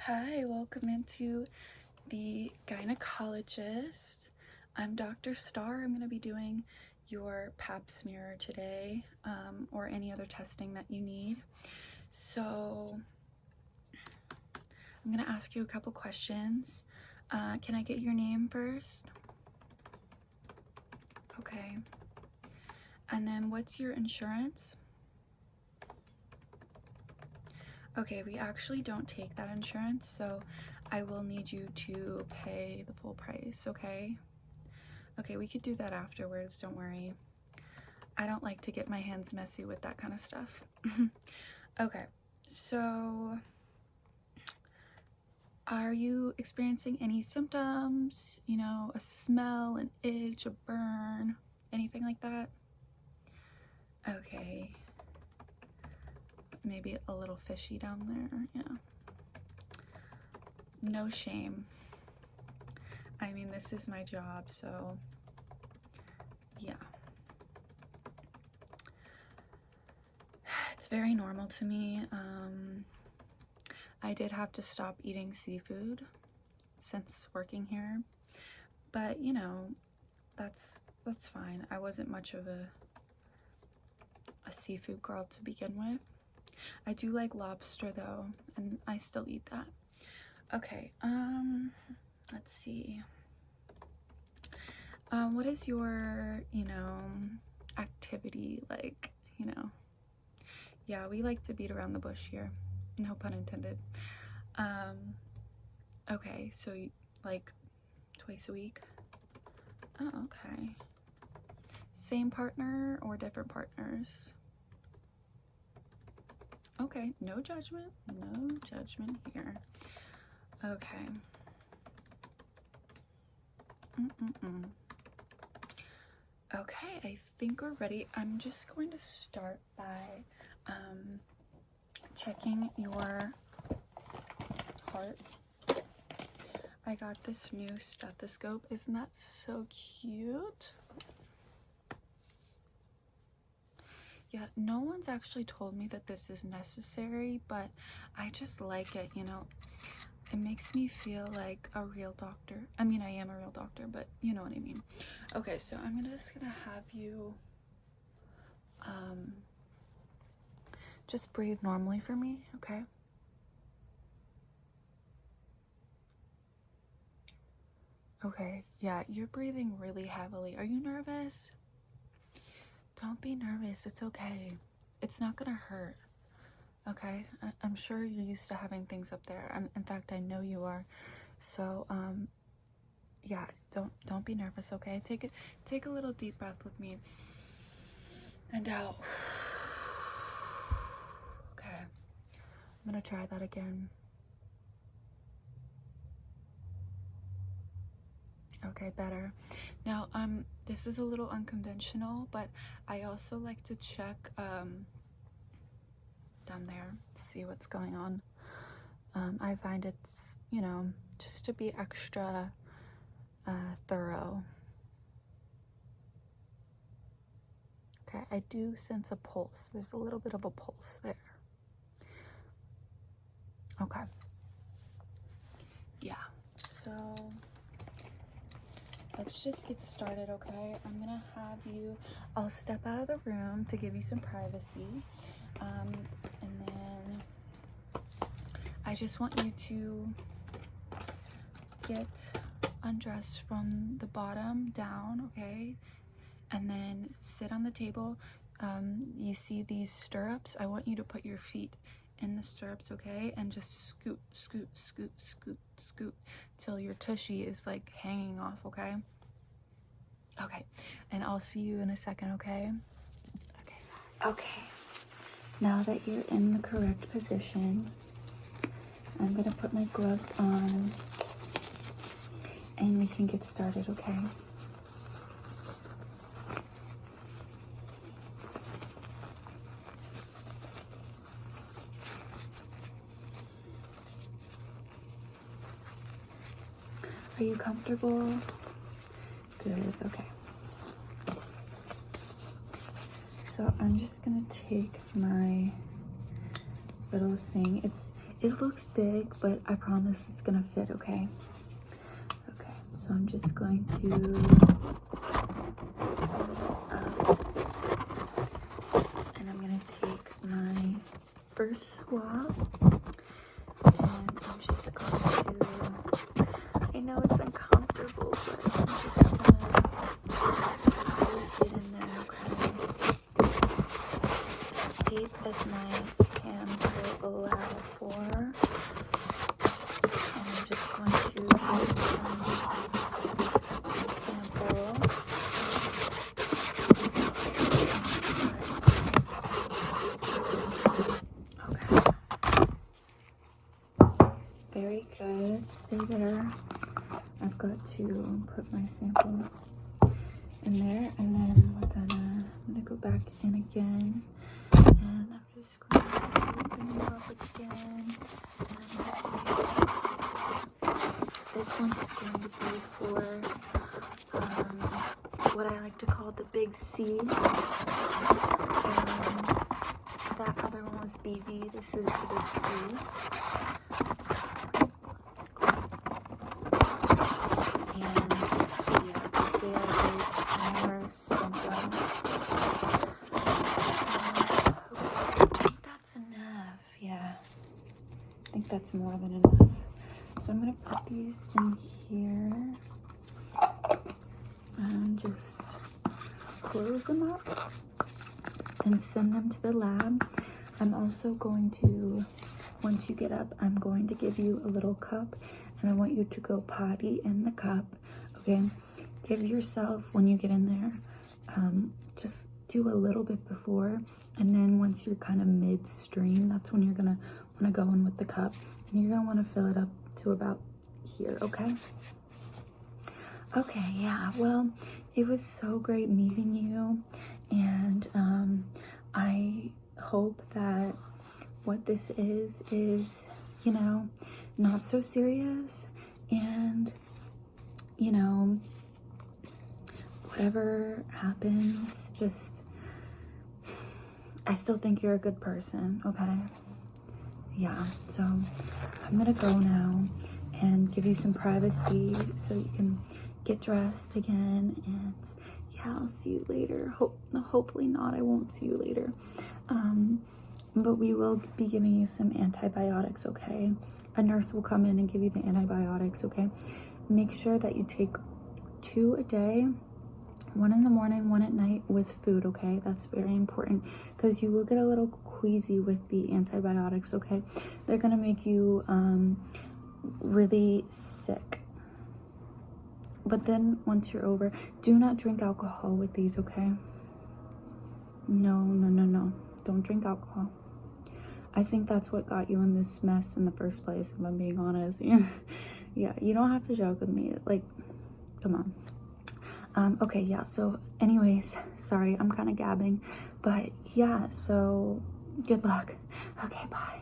Hi, welcome into the gynecologist. I'm Dr. Starr. I'm going to be doing your pap smear today, or any other testing that you need. So I'm going to ask you a couple questions. Can I get your name first? Okay. And then what's your insurance? Okay, we actually don't take that insurance, so I will need you to pay the full price, okay? Okay, we could do that afterwards, don't worry. I don't like to get my hands messy with that kind of stuff. Okay, so are you experiencing any symptoms? You know, a smell, an itch, a burn, anything like that? Okay. Maybe a little fishy down there, yeah. No shame. I mean, this is my job, so yeah. It's very normal to me. I did have to stop eating seafood since working here, but you know, that's fine. I wasn't much of a seafood girl to begin with. I do like lobster though, and I still eat that. Okay, let's see. What is your, activity like, Yeah, we like to beat around the bush here. No pun intended. Okay, so like twice a week? Oh, okay. Same partner or different partners? Okay, no judgment here. Okay. Okay, I think we're ready. I'm just going to start by checking your heart. I got this new stethoscope. Isn't that so cute? Yeah, no one's actually told me that this is necessary, but I just like it, It makes me feel like a real doctor. I mean, I am a real doctor, but you know what I mean. Okay, so I'm just gonna have you just breathe normally for me, okay? Okay, yeah, you're breathing really heavily. Are you nervous? Don't be nervous, it's okay. It's not gonna hurt, okay? I'm sure you're used to having things up there. In fact, I know you are. So, yeah, don't be nervous, okay? Take a little deep breath with me. And out. Okay, I'm gonna try that again. Okay, better. Now, this is a little unconventional, but I also like to check down there, see what's going on. I find it's, just to be extra thorough. Okay, I do sense a pulse. There's a little bit of a pulse there. Okay. Yeah, so let's just get started, okay? I'm gonna have you, I'll step out of the room to give you some privacy. And then I just want you to get undressed from the bottom down, okay? And then sit on the table. You see these stirrups? I want you to put your feet in the stirrups, okay? And just scoot, scoot, scoot, scoot, scoot till your tushy is like hanging off, okay? Okay, and I'll see you in a second, okay? Okay, now that you're in the correct position, I'm gonna put my gloves on and we can get started, okay? Are you comfortable? Good, okay. So I'm just gonna take my little thing. it looks big, but I promise it's gonna fit, okay? Okay, so I'm just going to and I'm gonna take my first swab, and I'm just going to, I know it's uncomfortable, but I'm just gonna get in there, okay? Deep as my hands will allow for. And I'm just going to get some sample. Okay. Very good. Stay there. I've got to put my sample in there, and then I'm gonna go back in again, and I'm just going to open it up again. This one is going to be for what I like to call the big C. That other one was BV. This is the big C. That's more than enough. So I'm gonna put these in here and just close them up and send them to the lab. I'm also going to, once you get up, I'm going to give you a little cup, and I want you to go potty in the cup, okay? Give yourself, when you get in there, just do a little bit before, and then once you're kind of midstream, that's when you're gonna want to go in with the cup, and you're gonna want to fill it up to about here, okay? Okay, yeah, well, it was so great meeting you, and I hope that what this is, you know, not so serious, and, you know, whatever happens, just, I still think you're a good person, okay? Yeah, so I'm gonna go now and give you some privacy so you can get dressed again, and yeah, I'll see you later. Hopefully not, I won't see you later. But we will be giving you some antibiotics, okay? A nurse will come in and give you the antibiotics, okay? Make sure that you take 2 a day, 1 in the morning, 1 at night with food, okay? That's very important, because you will get a little queasy with the antibiotics, okay? They're gonna make you really sick. But then once you're over, do not drink alcohol with these, okay? No. Don't drink alcohol. I think that's what got you in this mess in the first place, if I'm being honest. Yeah, you don't have to joke with me. Like, come on. Okay, yeah, so anyways, sorry, I'm kind of gabbing. But yeah, so good luck. Okay, bye.